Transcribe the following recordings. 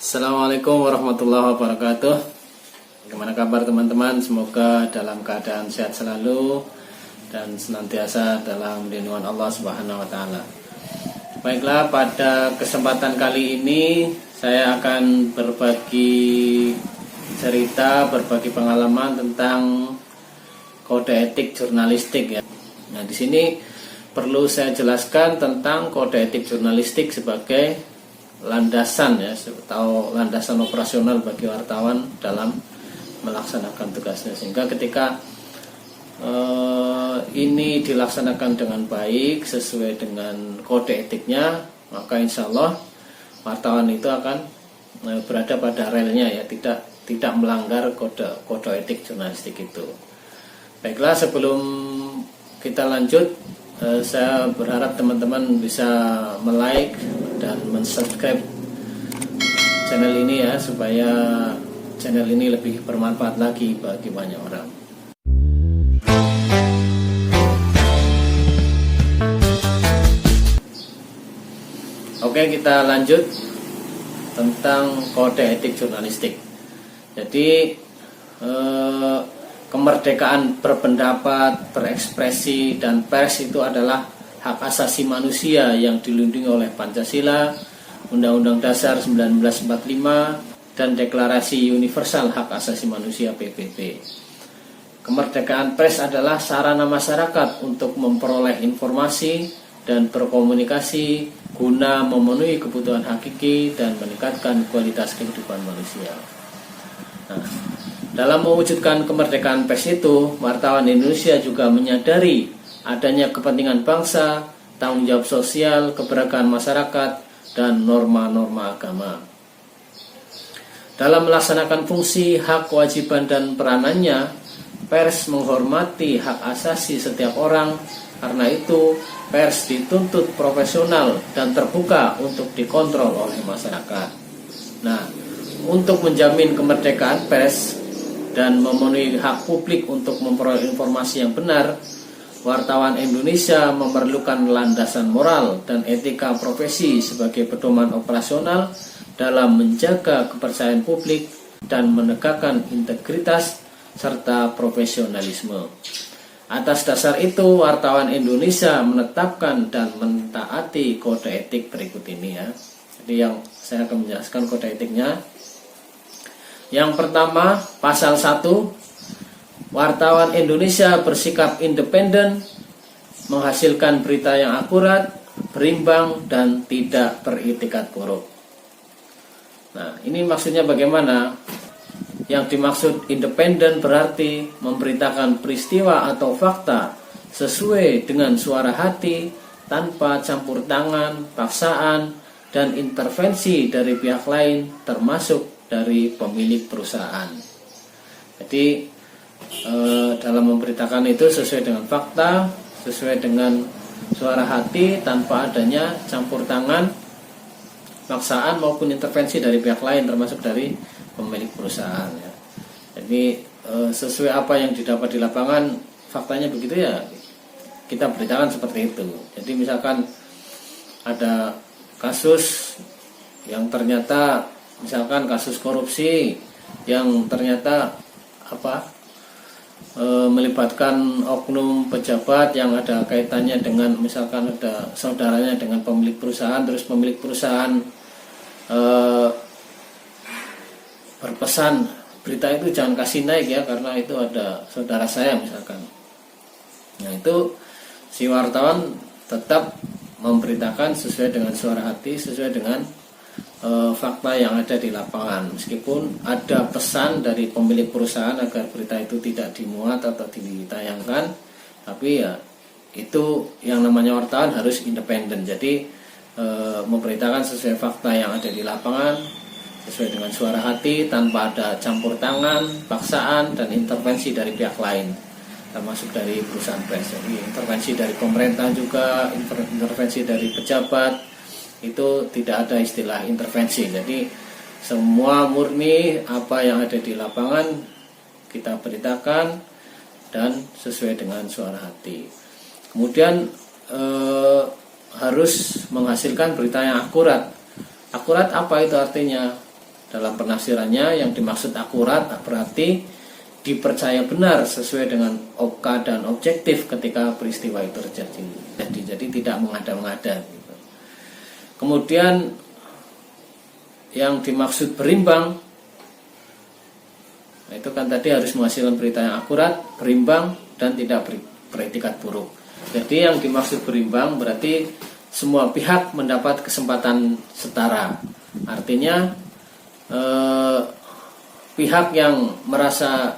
Assalamualaikum warahmatullahi wabarakatuh. Gimana kabar teman-teman? Semoga dalam keadaan sehat selalu dan senantiasa dalam lindungan Allah Subhanahu wa taala. Baiklah, pada kesempatan kali ini saya akan berbagi cerita, berbagi pengalaman tentang kode etik jurnalistik ya. Nah, di sini perlu saya jelaskan tentang kode etik jurnalistik sebagai landasan ya, atau landasan operasional bagi wartawan dalam melaksanakan tugasnya, sehingga ketika ini dilaksanakan dengan baik sesuai dengan kode etiknya, maka insya Allah wartawan itu akan berada pada relnya ya, tidak melanggar kode etik jurnalistik itu. Baiklah, sebelum kita lanjut, saya berharap teman-teman bisa like dan subscribe channel ini ya, supaya channel ini lebih bermanfaat lagi bagi banyak orang. Oke, kita lanjut tentang kode etik jurnalistik. Jadi kemerdekaan berpendapat, berekspresi, dan pers itu adalah hak asasi manusia yang dilindungi oleh Pancasila, Undang-Undang Dasar 1945, dan Deklarasi Universal Hak Asasi Manusia PBB. Kemerdekaan pers adalah sarana masyarakat untuk memperoleh informasi dan berkomunikasi guna memenuhi kebutuhan hakiki dan meningkatkan kualitas kehidupan manusia. Nah, dalam mewujudkan kemerdekaan pers itu, wartawan Indonesia juga menyadari adanya kepentingan bangsa, tanggung jawab sosial, keberagaman masyarakat, dan norma-norma agama. Dalam melaksanakan fungsi, hak, kewajiban, dan peranannya, pers menghormati hak asasi setiap orang. Karena itu, pers dituntut profesional dan terbuka untuk dikontrol oleh masyarakat. Nah, untuk menjamin kemerdekaan pers dan memenuhi hak publik untuk memperoleh informasi yang benar, wartawan Indonesia memerlukan landasan moral dan etika profesi sebagai pedoman operasional dalam menjaga kepercayaan publik dan menegakkan integritas serta profesionalisme. Atas dasar itu, wartawan Indonesia menetapkan dan mentaati kode etik berikut ini ya. Jadi yang saya akan menjelaskan kode etiknya. Yang pertama, pasal 1, wartawan Indonesia bersikap independen, menghasilkan berita yang akurat, berimbang, dan tidak beritikat buruk. Nah, ini maksudnya bagaimana? Yang dimaksud independen berarti memberitakan peristiwa atau fakta sesuai dengan suara hati, tanpa campur tangan, paksaan, dan intervensi dari pihak lain, termasuk dari pemilik perusahaan. Jadi dalam memberitakan itu sesuai dengan fakta, sesuai dengan suara hati, tanpa adanya campur tangan, paksaan maupun intervensi dari pihak lain, termasuk dari pemilik perusahaan ya. Jadi sesuai apa yang didapat di lapangan, faktanya begitu ya, kita beritakan seperti itu. Jadi misalkan ada kasus yang ternyata, misalkan kasus korupsi yang ternyata melibatkan oknum pejabat yang ada kaitannya dengan, misalkan ada saudaranya dengan pemilik perusahaan, terus pemilik perusahaan berpesan berita itu jangan kasih naik ya, karena itu ada saudara saya misalkan. Nah, itu si wartawan tetap memberitakan sesuai dengan suara hati, sesuai dengan fakta yang ada di lapangan, meskipun ada pesan dari pemilik perusahaan agar berita itu tidak dimuat atau ditayangkan, tapi ya itu yang namanya wartawan harus independen. Jadi memberitakan sesuai fakta yang ada di lapangan, sesuai dengan suara hati, tanpa ada campur tangan, paksaan, dan intervensi dari pihak lain, termasuk dari perusahaan pers. Jadi intervensi dari pemerintah juga, intervensi dari pejabat, itu tidak ada istilah intervensi. Jadi semua murni apa yang ada di lapangan kita beritakan dan sesuai dengan suara hati. Kemudian harus menghasilkan berita yang akurat. Akurat apa itu artinya? dalam penafsirannya yang dimaksud akurat berarti dipercaya benar sesuai dengan oka dan objektif ketika peristiwa itu terjadi. Jadi tidak mengada-ngada gitu. Kemudian yang dimaksud berimbang, nah itu kan tadi harus menghasilkan berita yang akurat, berimbang, dan tidak beretikat buruk. Jadi yang dimaksud berimbang berarti semua pihak mendapat kesempatan setara. Artinya pihak yang merasa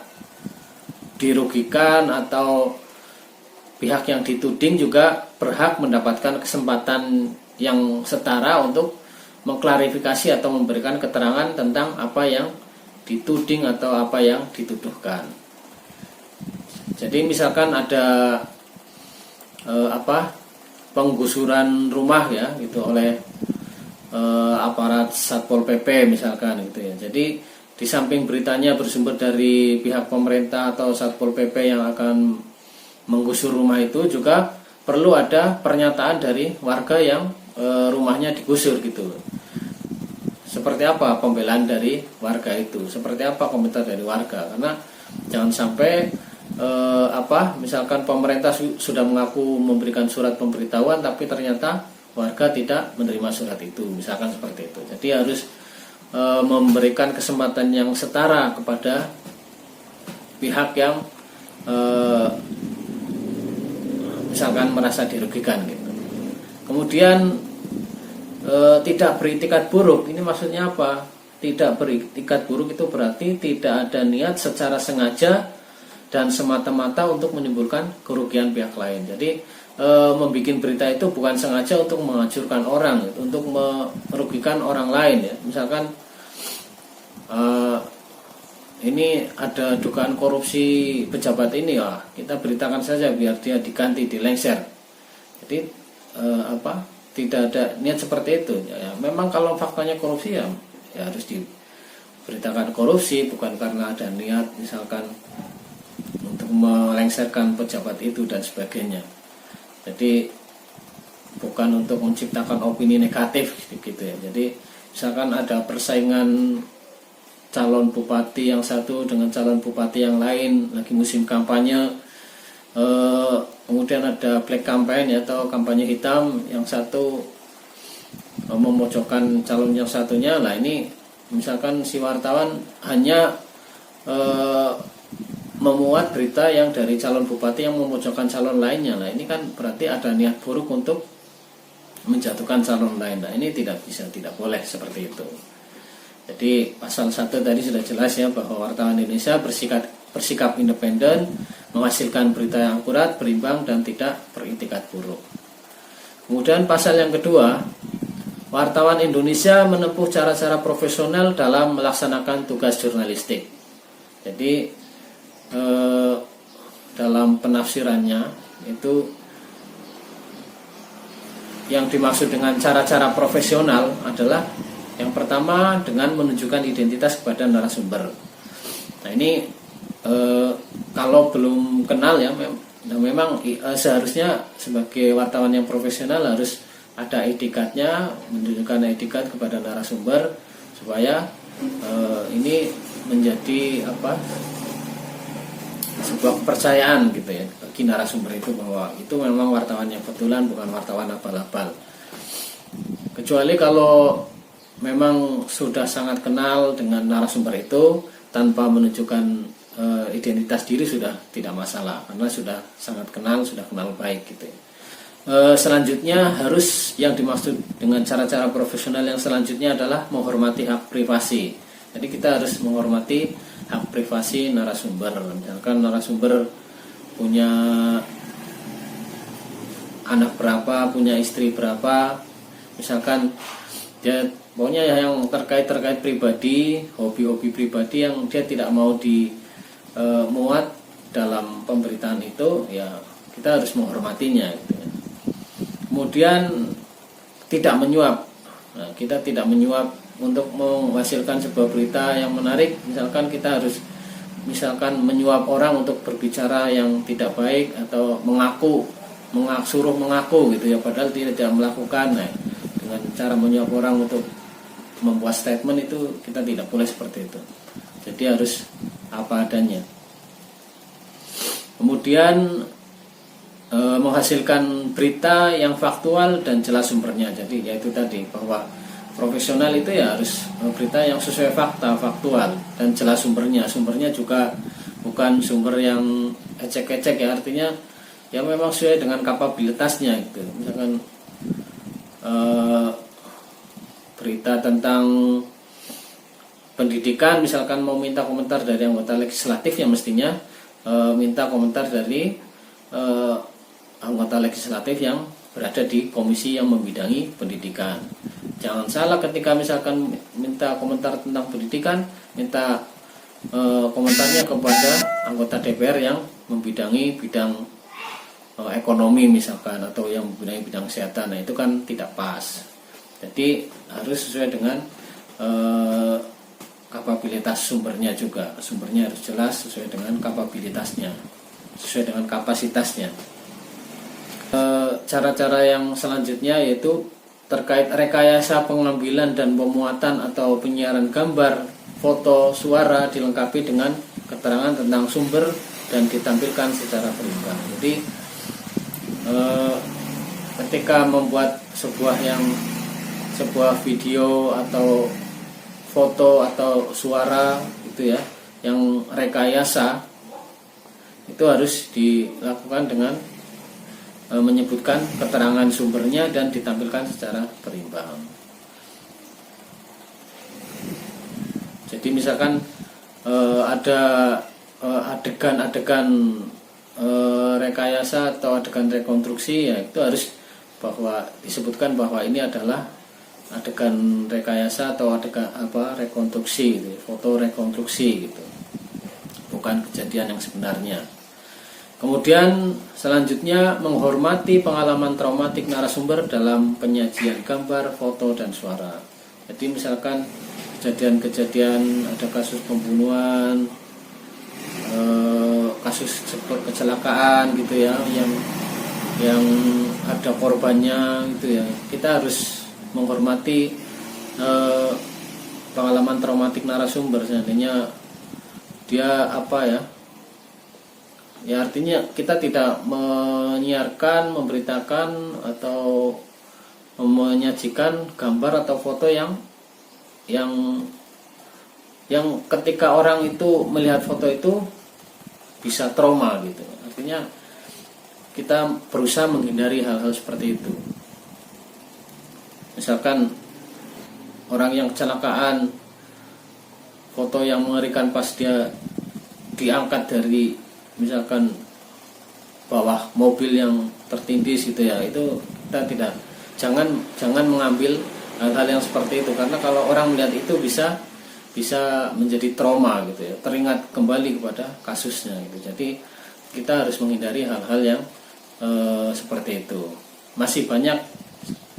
dirugikan atau pihak yang dituding juga berhak mendapatkan kesempatan yang setara untuk mengklarifikasi atau memberikan keterangan tentang apa yang dituding atau apa yang dituduhkan. Jadi misalkan ada penggusuran rumah ya gitu oleh aparat Satpol PP misalkan gitu ya. Jadi di samping beritanya bersumber dari pihak pemerintah atau Satpol PP yang akan menggusur rumah itu, juga perlu ada pernyataan dari warga yang rumahnya digusur gitu. Seperti apa pembelaan dari warga itu? Seperti apa komentar dari warga? Karena jangan sampai misalkan pemerintah sudah mengaku memberikan surat pemberitahuan tapi ternyata warga tidak menerima surat itu, misalkan seperti itu. Jadi harus memberikan kesempatan yang setara kepada pihak yang misalkan merasa dirugikan gitu. Kemudian tidak beritikat buruk, ini maksudnya apa? Tidak beritikat buruk itu berarti tidak ada niat secara sengaja dan semata-mata untuk menimbulkan kerugian pihak lain. Jadi membuat berita itu bukan sengaja untuk menghancurkan orang, untuk merugikan orang lain ya. Misalkan ini ada dugaan korupsi pejabat ini ya, kita beritakan saja biar dia diganti, dilengser. Jadi tidak ada niat seperti itu ya. Memang kalau faktanya korupsi ya harus diberitakan korupsi, bukan karena ada niat misalkan untuk melengsarkan pejabat itu dan sebagainya. Jadi bukan untuk menciptakan opini negatif gitu ya. Jadi misalkan ada persaingan calon bupati yang satu dengan calon bupati yang lain, lagi musim kampanye, kemudian ada black campaign atau kampanye hitam, yang satu memojokkan calon yang satunya. Lah ini misalkan si wartawan hanya memuat berita yang dari calon bupati yang memojokkan calon lainnya. Nah ini kan berarti ada niat buruk untuk menjatuhkan calon lain. Nah ini tidak boleh seperti itu. Jadi pasal 1 tadi sudah jelas ya, bahwa wartawan Indonesia bersikap independen, menghasilkan berita yang akurat, berimbang, dan tidak beritikat buruk. Kemudian pasal yang kedua, wartawan Indonesia menempuh cara-cara profesional dalam melaksanakan tugas jurnalistik. Jadi dalam penafsirannya itu yang dimaksud dengan cara-cara profesional adalah yang pertama dengan menunjukkan identitas kepada narasumber. Nah ini kalau belum kenal ya, memang seharusnya sebagai wartawan yang profesional harus ada etikatnya, menunjukkan etikat kepada narasumber supaya ini menjadi sebuah kepercayaan gitu ya bagi narasumber itu, bahwa itu memang wartawan yang betulan, bukan wartawan abal-abal. Kecuali kalau memang sudah sangat kenal dengan narasumber itu, tanpa menunjukkan identitas diri sudah tidak masalah, karena sudah sangat kenal, sudah kenal baik gitu ya. Selanjutnya harus, yang dimaksud dengan cara-cara profesional yang selanjutnya adalah menghormati hak privasi. Jadi kita harus menghormati hak privasi narasumber. Misalkan narasumber punya anak berapa, punya istri berapa, misalkan dia pokoknya yang terkait pribadi, hobi-hobi pribadi yang dia tidak mau dimuat dalam pemberitaan itu, ya kita harus menghormatinya gitu ya. Kemudian tidak menyuap. Nah, kita tidak menyuap untuk menghasilkan sebuah berita yang menarik. Misalkan kita harus menyuap orang untuk berbicara yang tidak baik, atau suruh mengaku gitu ya, padahal dia tidak melakukan. Nah, dengan cara menyuap orang untuk membuat statement itu kita tidak boleh seperti itu. Jadi harus apa adanya. Kemudian menghasilkan berita yang faktual dan jelas sumbernya. Jadi yaitu tadi bahwa profesional itu ya harus berita yang sesuai fakta, faktual dan jelas sumbernya. Sumbernya juga bukan sumber yang ecek-ecek ya, artinya ya memang sesuai dengan kapabilitasnya gitu. Misalkan berita tentang pendidikan, misalkan mau minta komentar dari anggota legislatif, ya mestinya minta komentar dari anggota legislatif yang berada di komisi yang membidangi pendidikan. Jangan salah ketika misalkan minta komentar tentang pendidikan, minta komentarnya kepada anggota DPR yang membidangi bidang ekonomi misalkan, atau yang membidangi bidang kesehatan. Nah itu kan tidak pas. Jadi harus sesuai dengan kapabilitas sumbernya juga. Sumbernya harus jelas sesuai dengan kapabilitasnya, sesuai dengan kapasitasnya. Cara-cara yang selanjutnya yaitu terkait rekayasa pengambilan dan pemuatan atau penyiaran gambar, foto, suara dilengkapi dengan keterangan tentang sumber dan ditampilkan secara berimbang. Jadi ketika membuat sebuah video atau foto atau suara itu ya yang rekayasa, itu harus dilakukan dengan menyebutkan keterangan sumbernya dan ditampilkan secara berimbang. Jadi misalkan ada adegan-adegan rekayasa atau adegan rekonstruksi, ya itu harus bahwa disebutkan bahwa ini adalah adegan rekayasa atau adegan rekonstruksi, gitu, foto rekonstruksi gitu, bukan kejadian yang sebenarnya. Kemudian selanjutnya menghormati pengalaman traumatik narasumber dalam penyajian gambar, foto, dan suara. Jadi misalkan kejadian-kejadian, ada kasus pembunuhan, kasus kecelakaan gitu ya, yang ada korbannya gitu ya, kita harus menghormati pengalaman traumatik narasumber. Seandainya dia ya artinya kita tidak menyiarkan, memberitakan atau menyajikan gambar atau foto yang ketika orang itu melihat foto itu bisa trauma gitu. Artinya kita berusaha menghindari hal-hal seperti itu. Misalkan orang yang kecelakaan, foto yang mengerikan pas dia diangkat dari misalkan bawah mobil yang tertindis gitu ya, itu kita jangan mengambil hal-hal yang seperti itu, karena kalau orang melihat itu bisa menjadi trauma gitu ya, teringat kembali kepada kasusnya gitu. Jadi kita harus menghindari hal-hal yang seperti itu. Masih banyak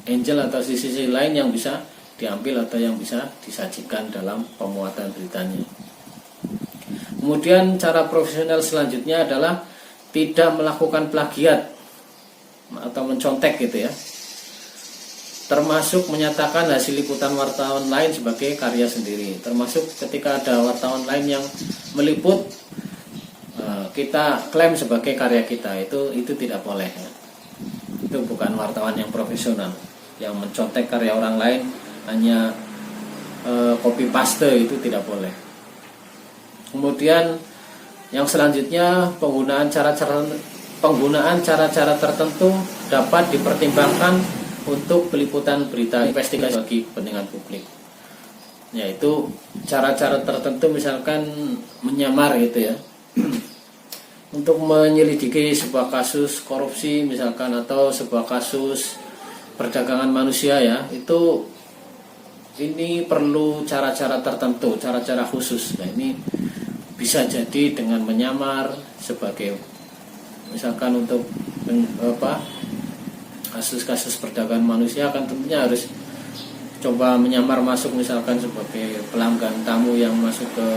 angle atau sisi lain yang bisa diambil atau yang bisa disajikan dalam pemuatan beritanya. Kemudian cara profesional selanjutnya adalah tidak melakukan plagiat atau mencontek gitu ya, termasuk menyatakan hasil liputan wartawan lain sebagai karya sendiri. Termasuk ketika ada wartawan lain yang meliput, kita klaim sebagai karya kita, itu tidak boleh ya. Itu bukan wartawan yang profesional, yang mencontek karya orang lain hanya copy paste, itu tidak boleh. Kemudian yang selanjutnya penggunaan cara-cara tertentu dapat dipertimbangkan untuk peliputan berita investigasi bagi kepentingan publik. Yaitu cara-cara tertentu, misalkan menyamar gitu ya, untuk menyelidiki sebuah kasus korupsi misalkan, atau sebuah kasus perdagangan manusia ya, ini perlu cara-cara tertentu, cara-cara khusus. Nah ini bisa jadi dengan menyamar sebagai misalkan untuk kasus-kasus perdagangan manusia, kan tentunya harus coba menyamar masuk misalkan sebagai pelanggan tamu yang masuk ke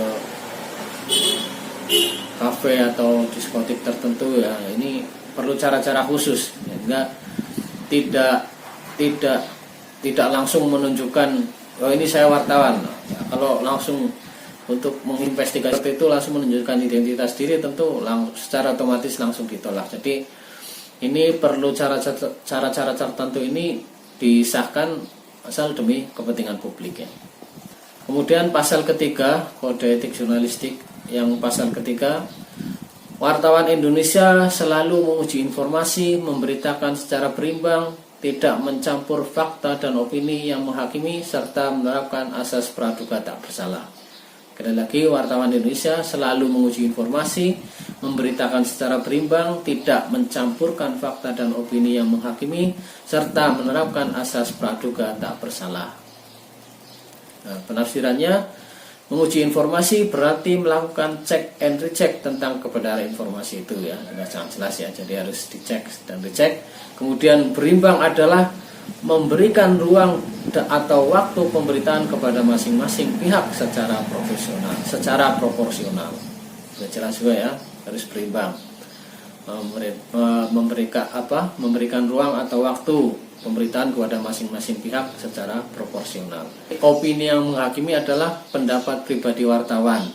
kafe atau diskotik tertentu ya. Ini perlu cara-cara khusus ya, tidak langsung menunjukkan oh ini saya wartawan. Ya, kalau langsung untuk menginvestigasi itu langsung menunjukkan identitas diri, tentu secara otomatis langsung ditolak. Jadi ini perlu cara-cara tertentu ini disahkan asal demi kepentingan publik ya. Kemudian pasal ketiga kode etik jurnalistik, yang pasal ketiga, wartawan Indonesia selalu menguji informasi, memberitakan secara berimbang, tidak mencampur fakta dan opini yang menghakimi, serta menerapkan asas praduga tak bersalah. Sekali lagi, wartawan Indonesia selalu menguji informasi, memberitakan secara berimbang, tidak mencampurkan fakta dan opini yang menghakimi, serta menerapkan asas praduga tak bersalah. Nah, penafsirannya, menguji informasi berarti melakukan cek and recheck tentang kebenaran informasi itu ya, sangat jelas ya. Jadi harus dicek dan recheck. Kemudian berimbang adalah memberikan ruang atau waktu pemberitaan kepada masing-masing pihak secara profesional, secara proporsional. Sudah jelas juga ya, harus berimbang. Memberikan ruang atau waktu pemberitaan kepada masing-masing pihak secara proporsional. Opini yang menghakimi adalah pendapat pribadi wartawan.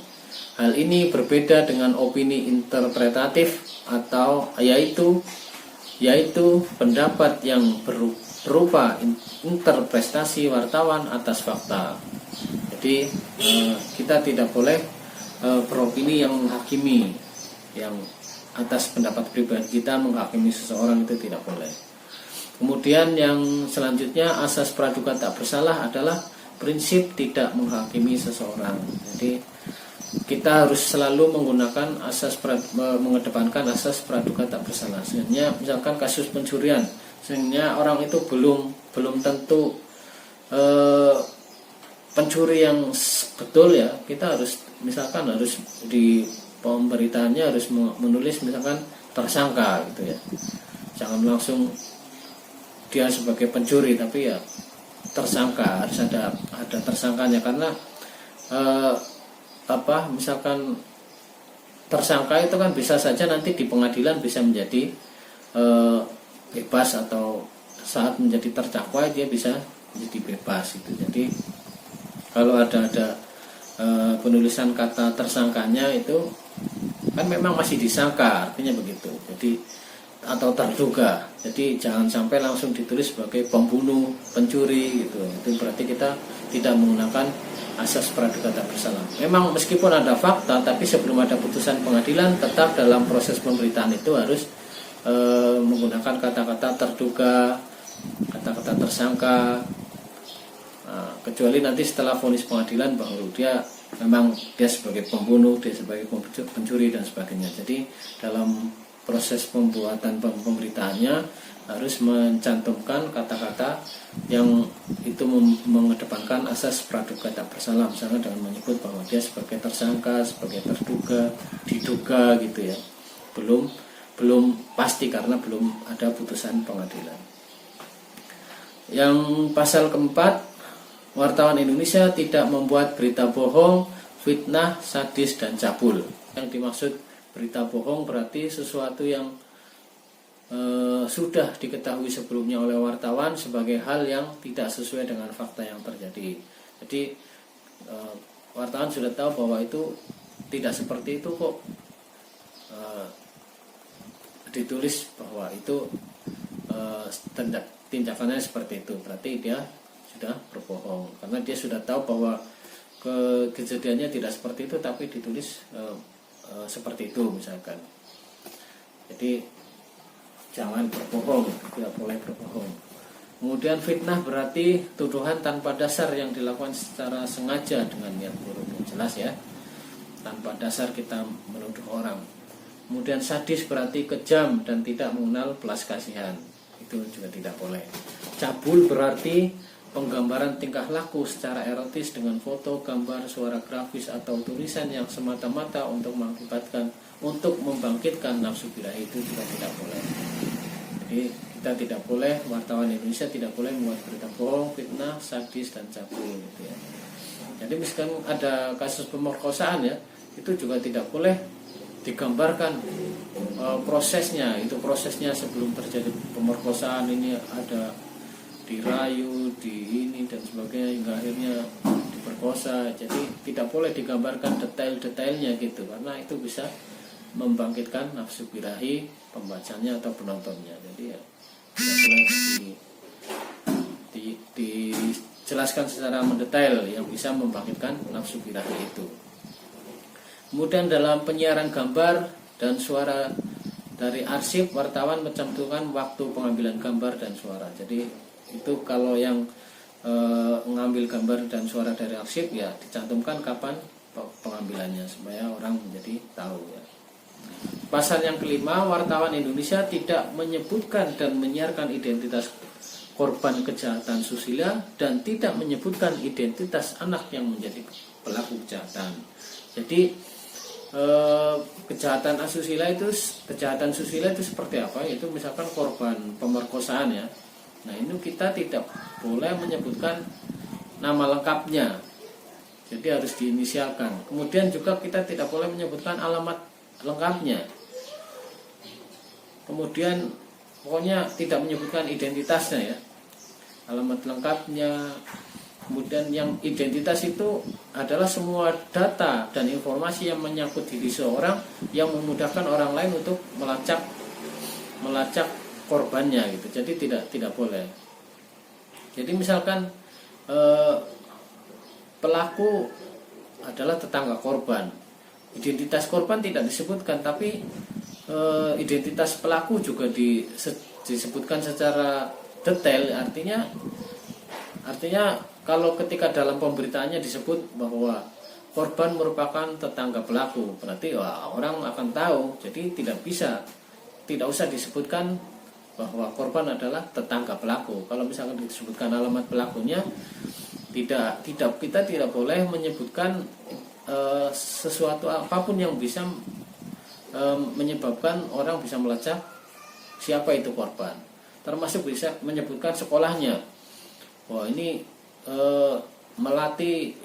Hal ini berbeda dengan opini interpretatif atau yaitu pendapat yang berupa interpretasi wartawan atas fakta. Jadi kita tidak boleh beropini yang menghakimi, yang atas pendapat pribadi kita menghakimi seseorang, itu tidak boleh. Kemudian yang selanjutnya, asas praduga tak bersalah adalah prinsip tidak menghakimi seseorang. Jadi kita harus selalu menggunakan mengedepankan asas praduga tak bersalah. Sehingga misalkan kasus pencurian, sehingga orang itu belum tentu pencuri yang betul ya, kita harus di pemberitaannya harus menulis misalkan tersangka gitu ya. Jangan langsung dia sebagai pencuri, tapi ya tersangka, harus ada tersangkanya, karena misalkan tersangka itu kan bisa saja nanti di pengadilan bisa menjadi bebas, atau saat menjadi terdakwa dia bisa menjadi bebas itu. Jadi kalau ada penulisan kata tersangkanya itu kan memang masih disangka, artinya begitu. Jadi atau terduga. Jadi jangan sampai langsung ditulis sebagai pembunuh, pencuri gitu. Itu berarti kita tidak menggunakan asas praduga tak bersalah. Memang meskipun ada fakta, tapi sebelum ada putusan pengadilan, tetap dalam proses pemberitaan itu harus menggunakan kata-kata terduga, kata-kata tersangka. Nah, kecuali nanti setelah vonis pengadilan baru dia sebagai pembunuh, dia sebagai pencuri dan sebagainya. Jadi dalam proses pembuatan pemberitaannya harus mencantumkan kata-kata yang itu mengedepankan asas praduga tak bersalah, misalnya dengan menyebut bahwa dia sebagai tersangka, sebagai terduga, diduga gitu ya. Belum pasti karena belum ada putusan pengadilan. Yang pasal keempat, wartawan Indonesia tidak membuat berita bohong, fitnah, sadis, dan cabul. Yang dimaksud berita bohong berarti sesuatu yang sudah diketahui sebelumnya oleh wartawan sebagai hal yang tidak sesuai dengan fakta yang terjadi. Jadi wartawan sudah tahu bahwa itu tidak seperti itu kok, ditulis bahwa itu tindakannya seperti itu, berarti dia sudah berbohong, karena dia sudah tahu bahwa kejadiannya tidak seperti itu tapi ditulis seperti itu misalkan. Jadi jangan berbohong, tidak boleh berbohong. Kemudian fitnah berarti tuduhan tanpa dasar yang dilakukan secara sengaja dengan niat buruk. Jelas ya, tanpa dasar kita menuduh orang. Kemudian sadis berarti kejam dan tidak mengenal belas kasihan, itu juga tidak boleh. Cabul berarti penggambaran tingkah laku secara erotis dengan foto, gambar, suara grafis atau tulisan yang semata-mata untuk membangkitkan nafsu birahi, itu juga tidak boleh. Jadi kita tidak boleh, wartawan Indonesia tidak boleh membuat berita bohong, fitnah, sadis, dan cabul gitu ya. Jadi misalkan ada kasus pemerkosaan ya, itu juga tidak boleh digambarkan prosesnya, itu prosesnya sebelum terjadi pemerkosaan ini ada dirayu, di ini dan sebagainya, hingga akhirnya diperkosa. Jadi tidak boleh digambarkan detail-detailnya gitu, karena itu bisa membangkitkan nafsu birahi pembacanya atau penontonnya. Jadi ya tidak boleh dijelaskan secara mendetail yang bisa membangkitkan nafsu birahi itu. Kemudian dalam penyiaran gambar dan suara dari arsip, wartawan mencantumkan waktu pengambilan gambar dan suara. Jadi itu kalau yang mengambil gambar dan suara dari arsip ya dicantumkan kapan pengambilannya supaya orang menjadi tahu ya. Pasal yang kelima, wartawan Indonesia tidak menyebutkan dan menyiarkan identitas korban kejahatan susila dan tidak menyebutkan identitas anak yang menjadi pelaku kejahatan. Jadi kejahatan asusila itu, kejahatan susila itu seperti apa? Itu misalkan korban pemerkosaan ya. Nah, ini kita tidak boleh menyebutkan nama lengkapnya. Jadi harus diinisialkan. Kemudian juga kita tidak boleh menyebutkan alamat lengkapnya. Kemudian pokoknya tidak menyebutkan identitasnya ya, alamat lengkapnya. Kemudian yang identitas itu adalah semua data dan informasi yang menyangkut diri seorang yang memudahkan orang lain untuk melacak korbannya gitu. Jadi tidak boleh. Jadi misalkan pelaku adalah tetangga korban, identitas korban tidak disebutkan, tapi identitas pelaku juga disebutkan secara detail. Artinya kalau ketika dalam pemberitaannya disebut bahwa korban merupakan tetangga pelaku, berarti orang akan tahu. Jadi tidak usah disebutkan bahwa korban adalah tetangga pelaku. Kalau misalkan disebutkan alamat pelakunya, kita tidak boleh menyebutkan sesuatu apapun yang bisa menyebabkan orang bisa melacak siapa itu korban. Termasuk bisa menyebutkan sekolahnya. Wah, ini melati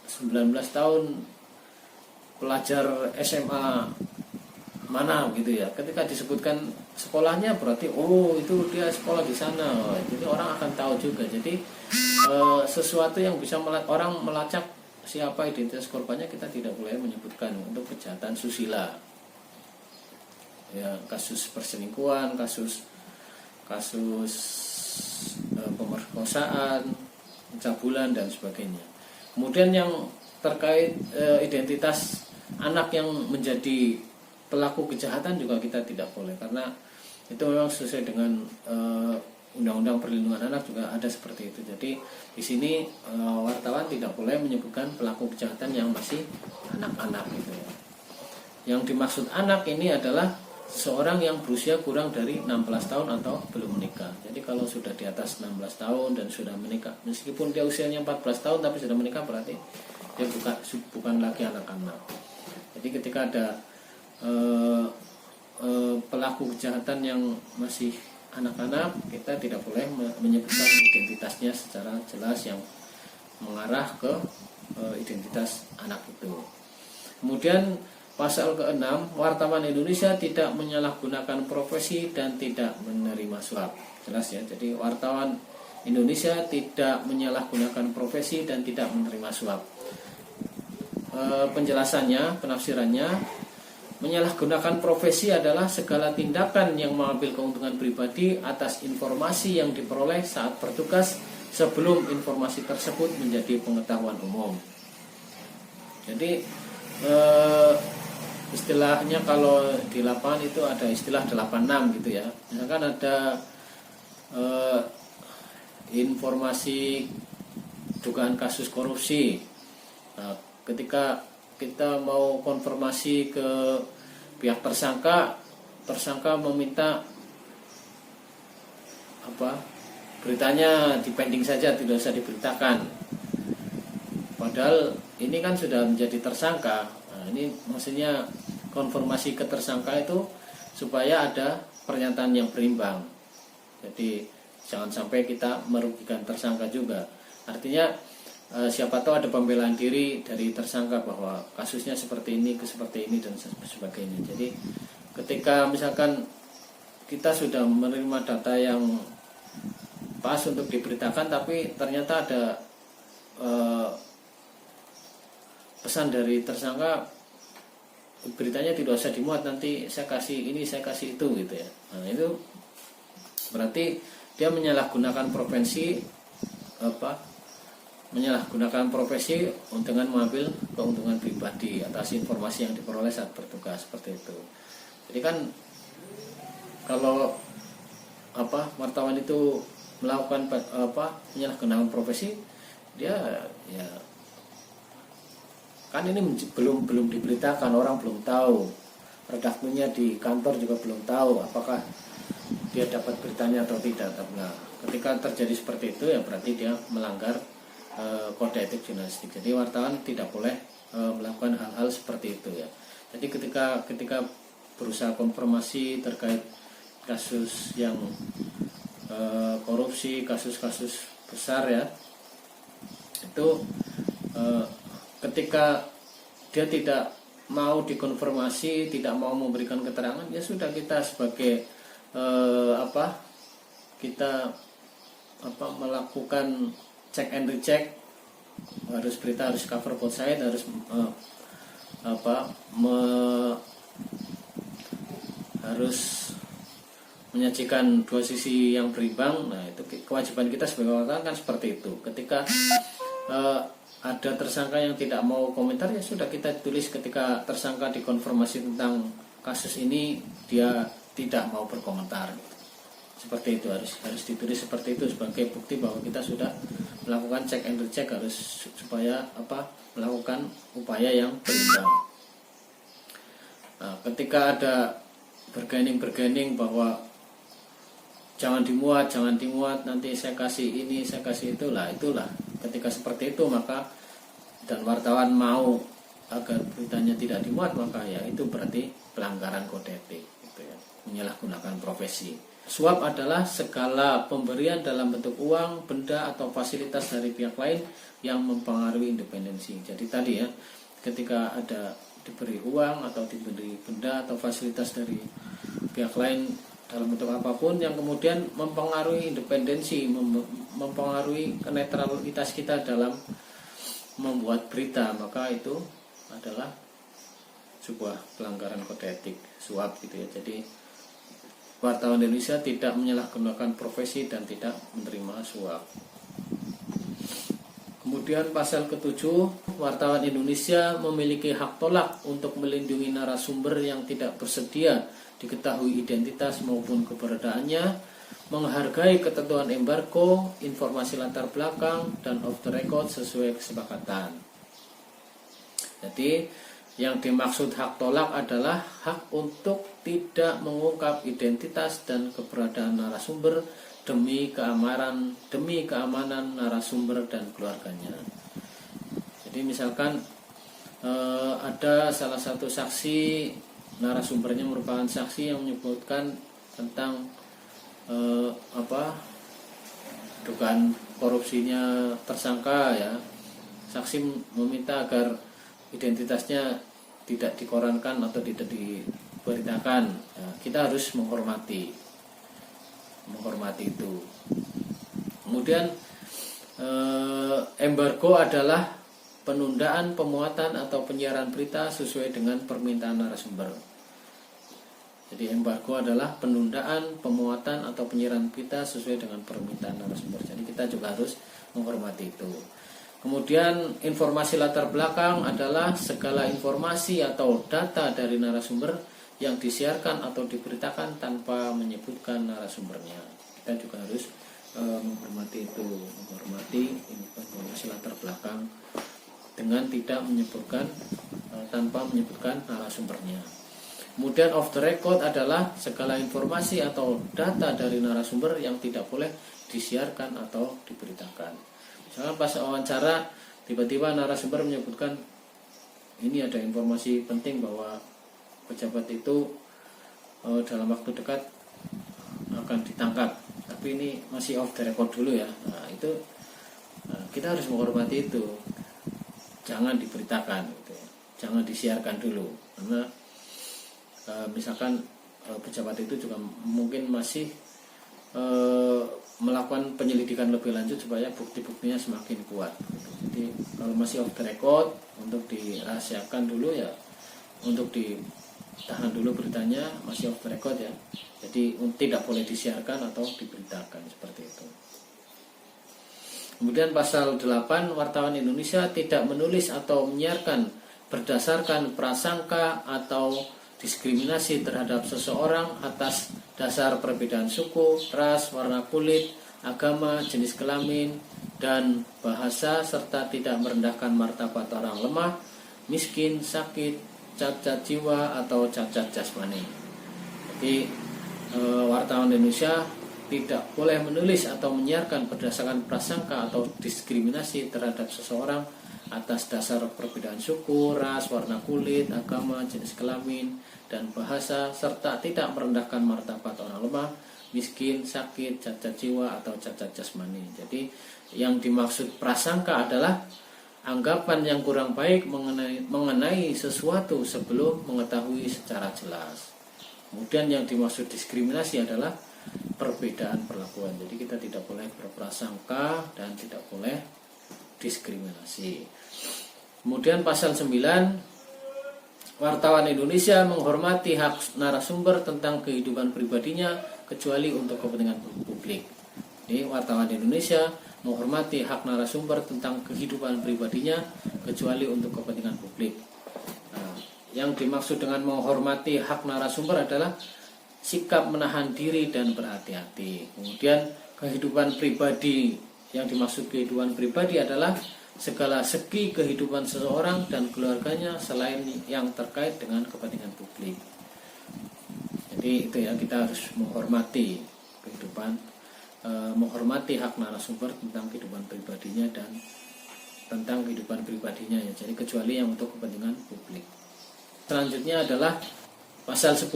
19 tahun pelajar SMA mana gitu ya. Ketika disebutkan sekolahnya berarti itu dia sekolah di sana. Jadi orang akan tahu juga. Jadi sesuatu yang bisa orang melacak siapa identitas korbannya kita tidak boleh menyebutkan untuk kejahatan susila. Ya, kasus perselingkuhan, kasus pemerkosaan, pencabulan dan sebagainya. Kemudian yang terkait identitas anak yang menjadi pelaku kejahatan juga kita tidak boleh, karena itu memang sesuai dengan Undang-Undang Perlindungan Anak juga ada seperti itu. Jadi di sini wartawan tidak boleh menyebutkan pelaku kejahatan yang masih anak-anak gitu ya. Yang dimaksud anak ini adalah seorang yang berusia kurang dari 16 tahun atau belum menikah. Jadi kalau sudah di atas 16 tahun dan sudah menikah, meskipun dia usianya 14 tahun tapi sudah menikah, berarti dia bukan lagi anak-anak. Jadi ketika ada pelaku kejahatan yang masih anak-anak, kita tidak boleh menyebutkan identitasnya secara jelas yang mengarah ke identitas anak itu. Kemudian pasal ke-6, wartawan Indonesia tidak menyalahgunakan profesi dan tidak menerima suap. Jelas ya, jadi wartawan Indonesia tidak menyalahgunakan profesi dan tidak menerima suap. Penjelasannya, penafsirannya, menyalahgunakan profesi adalah segala tindakan yang mengambil keuntungan pribadi atas informasi yang diperoleh saat bertugas sebelum informasi tersebut menjadi pengetahuan umum. Jadi istilahnya kalau di lapangan itu ada istilah 86 gitu ya. Misalkan ada informasi dugaan kasus korupsi. Nah, ketika kita mau konfirmasi ke pihak tersangka meminta beritanya dipending saja, tidak usah diberitakan. Padahal ini kan sudah menjadi tersangka. Nah, ini maksudnya konfirmasi ke tersangka itu supaya ada pernyataan yang berimbang. Jadi jangan sampai kita merugikan tersangka juga. Artinya siapa tahu ada pembelaan diri dari tersangka bahwa kasusnya seperti ini dan sebagainya. Jadi ketika misalkan kita sudah menerima data yang pas untuk diberitakan, tapi ternyata ada pesan dari tersangka, beritanya tidak usah dimuat, nanti saya kasih ini, saya kasih itu gitu ya. Nah, itu berarti dia menyalahgunakan profesi dengan mengambil keuntungan pribadi atas informasi yang diperoleh saat bertugas, seperti itu. Jadi kan kalau wartawan itu melakukan menyalahgunakan profesi, dia ya kan ini belum diberitakan, orang belum tahu, redakturnya di kantor juga belum tahu apakah dia dapat beritanya atau tidak. Nah, ketika terjadi seperti itu ya berarti dia melanggar kode etik jurnalistik. Jadi wartawan tidak boleh melakukan hal-hal seperti itu ya. Jadi ketika berusaha konfirmasi terkait kasus yang korupsi, kasus-kasus besar ya, itu ketika dia tidak mau dikonfirmasi, tidak mau memberikan keterangan, ya sudah, kita sebagai melakukan check and recheck, berita harus cover both side, harus harus menyajikan dua sisi yang berimbang. Nah, itu kewajiban kita sebagai wartawan kan seperti itu. Ketika ada tersangka yang tidak mau komentar, ya sudah, kita tulis ketika tersangka dikonfirmasi tentang kasus ini dia tidak mau berkomentar. Seperti itu, harus ditulis seperti itu sebagai bukti bahwa kita sudah melakukan check and recheck, harus supaya melakukan upaya yang berimbang. Nah, ketika ada bergaining bahwa jangan dimuat, nanti saya kasih ini, saya kasih itulah. Ketika seperti itu, maka dan wartawan mau agar beritanya tidak dimuat, maka ya itu berarti pelanggaran kode etik, gitu ya, menyalahgunakan profesi. Suap adalah segala pemberian dalam bentuk uang, benda atau fasilitas dari pihak lain yang mempengaruhi independensi. Jadi tadi ya, ketika ada diberi uang atau diberi benda atau fasilitas dari pihak lain dalam bentuk apapun yang kemudian mempengaruhi independensi, mempengaruhi netralitas kita dalam membuat berita, maka itu adalah sebuah pelanggaran kode etik, suap gitu ya. Jadi wartawan Indonesia tidak menyalahgunakan profesi dan tidak menerima suap. Kemudian pasal ke-7, wartawan Indonesia memiliki hak tolak untuk melindungi narasumber yang tidak bersedia diketahui identitas maupun keberadaannya, menghargai ketentuan embargo, informasi latar belakang, dan off the record sesuai kesepakatan. Jadi yang dimaksud hak tolak adalah hak untuk tidak mengungkap identitas dan keberadaan narasumber demi keamanan narasumber dan keluarganya. Jadi misalkan ada salah satu saksi, narasumbernya merupakan saksi yang menyebutkan tentang dugaan korupsinya tersangka ya. Saksi meminta agar identitasnya tidak dikorankan atau tidak diberitakan. Ya, kita harus menghormati itu. Kemudian embargo adalah penundaan pemuatan atau penyiaran berita sesuai dengan permintaan narasumber. Jadi embargo adalah penundaan pemuatan atau penyiaran berita sesuai dengan permintaan narasumber. Jadi kita juga harus menghormati itu. Kemudian informasi latar belakang adalah segala informasi atau data dari narasumber yang disiarkan atau diberitakan tanpa menyebutkan narasumbernya. Kita juga harus menghormati itu, menghormati informasi latar belakang dengan tidak menyebutkan tanpa menyebutkan narasumbernya. Kemudian off the record adalah segala informasi atau data dari narasumber yang tidak boleh disiarkan atau diberitakan. Misalnya pas wawancara tiba-tiba narasumber menyebutkan ini ada informasi penting bahwa pejabat itu dalam waktu dekat akan ditangkap, tapi ini masih off the record dulu ya. Nah itu kita harus menghormati itu, jangan diberitakan gitu ya. Jangan disiarkan dulu, karena misalkan pejabat itu juga mungkin masih melakukan penyelidikan lebih lanjut supaya bukti-buktinya semakin kuat. Jadi kalau masih off the record, untuk dirahasiakan dulu ya, untuk ditahan dulu beritanya, masih off the record ya. Jadi tidak boleh disiarkan atau diberitakan seperti itu. Kemudian pasal 8, wartawan Indonesia tidak menulis atau menyiarkan berdasarkan prasangka atau diskriminasi terhadap seseorang atas dasar perbedaan suku, ras, warna kulit, agama, jenis kelamin, dan bahasa, serta tidak merendahkan martabat orang lemah, miskin, sakit, cacat jiwa, atau cacat jasmani. Jadi wartawan Indonesia tidak boleh menulis atau menyiarkan berdasarkan prasangka atau diskriminasi terhadap seseorang atas dasar perbedaan suku, ras, warna kulit, agama, jenis kelamin, dan bahasa, serta tidak merendahkan martabat orang lemah, miskin, sakit, cacat jiwa, atau cacat jasmani. Jadi yang dimaksud prasangka adalah anggapan yang kurang baik mengenai sesuatu sebelum mengetahui secara jelas. Kemudian yang dimaksud diskriminasi adalah perbedaan perlakuan. Jadi kita tidak boleh berprasangka dan tidak boleh diskriminasi. Kemudian pasal 9, wartawan Indonesia menghormati hak narasumber tentang kehidupan pribadinya kecuali untuk kepentingan publik. Jadi wartawan Indonesia menghormati hak narasumber tentang kehidupan pribadinya kecuali untuk kepentingan publik. Nah, yang dimaksud dengan menghormati hak narasumber adalah sikap menahan diri dan berhati-hati. Kemudian kehidupan pribadi, yang dimaksud kehidupan pribadi adalah segala segi kehidupan seseorang dan keluarganya selain yang terkait dengan kepentingan publik. Jadi itu ya, kita harus menghormati kehidupan, menghormati hak narasumber tentang kehidupan pribadinya dan tentang kehidupan pribadinya ya. Jadi kecuali yang untuk kepentingan publik. Selanjutnya adalah pasal 10,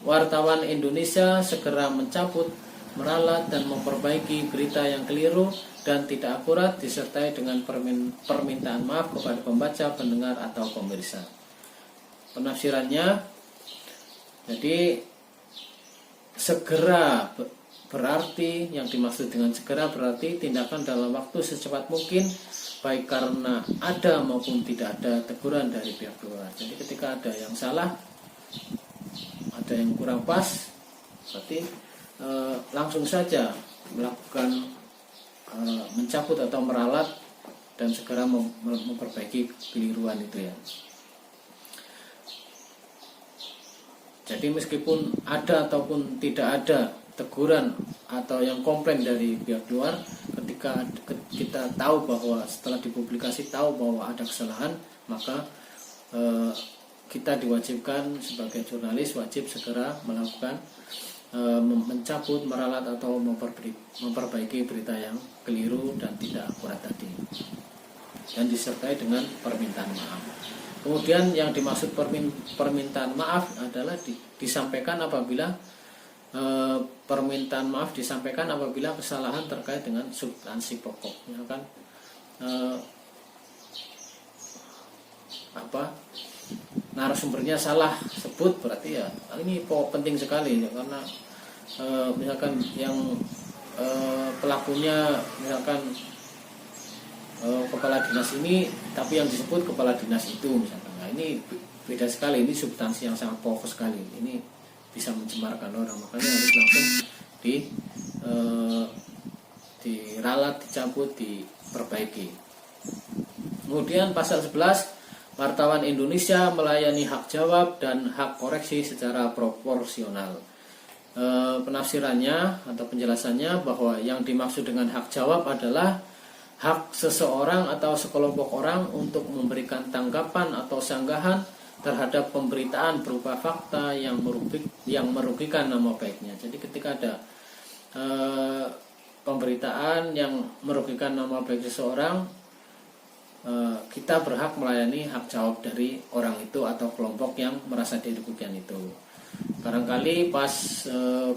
wartawan Indonesia segera mencabut, meralat, dan memperbaiki berita yang keliru dan tidak akurat disertai dengan permintaan maaf kepada pembaca, pendengar, atau pemirsa. Penafsirannya, jadi segera berarti, yang dimaksud dengan segera berarti tindakan dalam waktu secepat mungkin, baik karena ada maupun tidak ada teguran dari pihak luar. Jadi ketika ada yang salah, ada yang kurang pas, berarti langsung saja melakukan mencabut atau meralat dan segera memperbaiki keliruan itu ya. Jadi meskipun ada ataupun tidak ada teguran atau yang komplain dari pihak luar, ketika kita tahu bahwa setelah dipublikasi tahu bahwa ada kesalahan, maka kita diwajibkan sebagai jurnalis wajib segera melakukan mencabut, meralat, atau memperbaiki berita yang keliru dan tidak akurat tadi, dan disertai dengan permintaan maaf. Kemudian yang dimaksud permintaan maaf adalah disampaikan apabila permintaan maaf disampaikan apabila kesalahan terkait dengan substansi pokok, misalkan narasumbernya salah sebut, berarti ya ini penting sekali ya, karena misalkan yang pelakunya misalkan kepala dinas ini, tapi yang disebut kepala dinas itu misalkan. Nah, ini beda sekali, ini substansi yang sangat pokok sekali, ini bisa mencemarkan orang, makanya harus langsung diralat, dicabut, diperbaiki. Kemudian pasal 11, wartawan Indonesia melayani hak jawab dan hak koreksi secara proporsional. Penafsirannya atau penjelasannya bahwa yang dimaksud dengan hak jawab adalah hak seseorang atau sekelompok orang untuk memberikan tanggapan atau sanggahan terhadap pemberitaan berupa fakta yang merugikan nama baiknya. Jadi ketika ada pemberitaan yang merugikan nama baik seseorang, kita berhak melayani hak jawab dari orang itu atau kelompok yang merasa dirugikan itu. Barangkali pas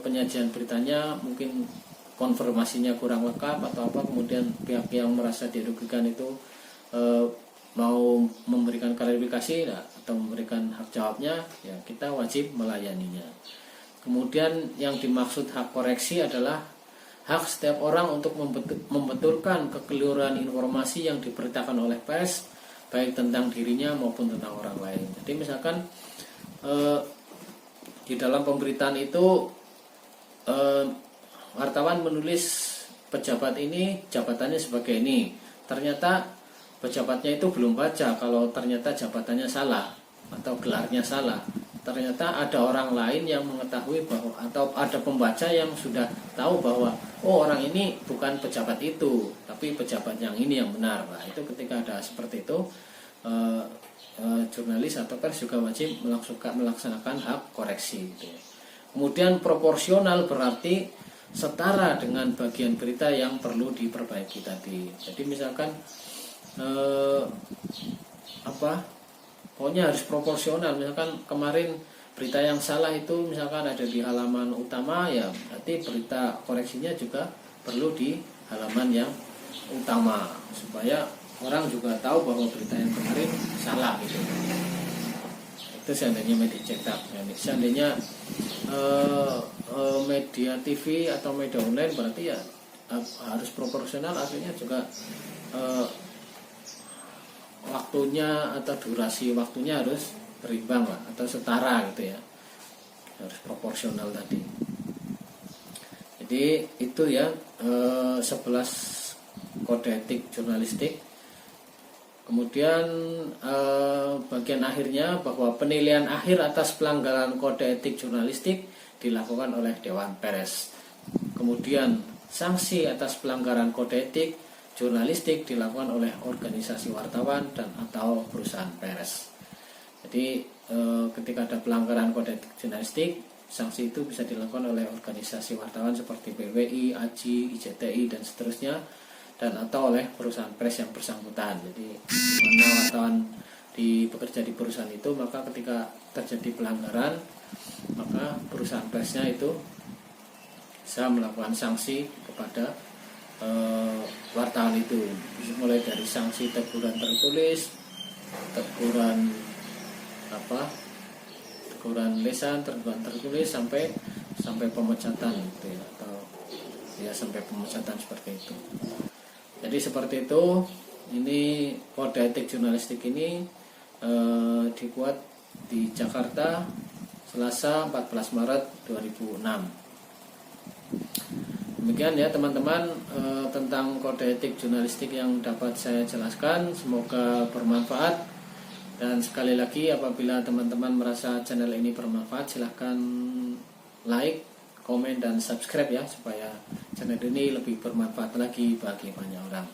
penyajian beritanya mungkin konfirmasinya kurang lengkap atau apa, kemudian pihak yang merasa dirugikan itu mau memberikan klarifikasi atau memberikan hak jawabnya, ya kita wajib melayaninya. Kemudian yang dimaksud hak koreksi adalah hak setiap orang untuk membetulkan kekeliruan informasi yang diberitakan oleh pers, baik tentang dirinya maupun tentang orang lain. Jadi misalkan di dalam pemberitaan itu wartawan menulis pejabat ini jabatannya sebagai ini, ternyata pejabatnya itu belum baca kalau ternyata jabatannya salah atau gelarnya salah. Ternyata ada orang lain yang mengetahui bahwa, atau ada pembaca yang sudah tahu bahwa oh, orang ini bukan pejabat itu, tapi pejabat yang ini yang benar. Nah, itu ketika ada seperti itu, jurnalis atau pers juga wajib melaksanakan hak koreksi gitu. Kemudian proporsional berarti setara dengan bagian berita yang perlu diperbaiki tadi. Jadi misalkan pokoknya harus proporsional. Misalkan kemarin berita yang salah itu misalkan ada di halaman utama, ya berarti berita koreksinya juga perlu di halaman yang utama supaya orang juga tahu bahwa berita yang kemarin salah gitu. Itu seandainya media cetak. Seandainya media TV atau media online berarti ya harus proporsional, artinya juga waktunya atau durasi waktunya harus berimbang lah, atau setara gitu ya, harus proporsional tadi. Jadi itu ya 11 kode etik jurnalistik. Kemudian bagian akhirnya bahwa penilaian akhir atas pelanggaran kode etik jurnalistik dilakukan oleh Dewan Pers. Kemudian sanksi atas pelanggaran kode etik jurnalistik dilakukan oleh organisasi wartawan dan atau perusahaan pers. Jadi ketika ada pelanggaran kode etik jurnalistik, sanksi itu bisa dilakukan oleh organisasi wartawan seperti PWI, AJI, IJTI dan seterusnya, dan atau oleh perusahaan pers yang bersangkutan. Jadi mana wartawan bekerja di perusahaan itu, maka ketika terjadi pelanggaran, maka perusahaan persnya itu bisa melakukan sanksi kepada wartawan itu, mulai dari sanksi teguran tertulis, teguran lisan, teguran tertulis sampai pemecatan gitu ya, atau ya sampai pemecatan seperti itu. Jadi seperti itu. Ini kode etik jurnalistik ini dibuat di Jakarta Selasa 14 Maret 2006. Demikian ya teman-teman tentang kode etik jurnalistik yang dapat saya jelaskan. Semoga bermanfaat. Dan sekali lagi, apabila teman-teman merasa channel ini bermanfaat, silahkan like, komen, dan subscribe ya, supaya channel ini lebih bermanfaat lagi bagi banyak orang.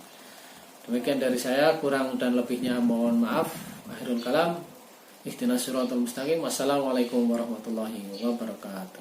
Demikian dari saya, kurang dan lebihnya mohon maaf. Akhirul kalam, ihdinas siratal mustaqim. Wassalamualaikum warahmatullahi wabarakatuh.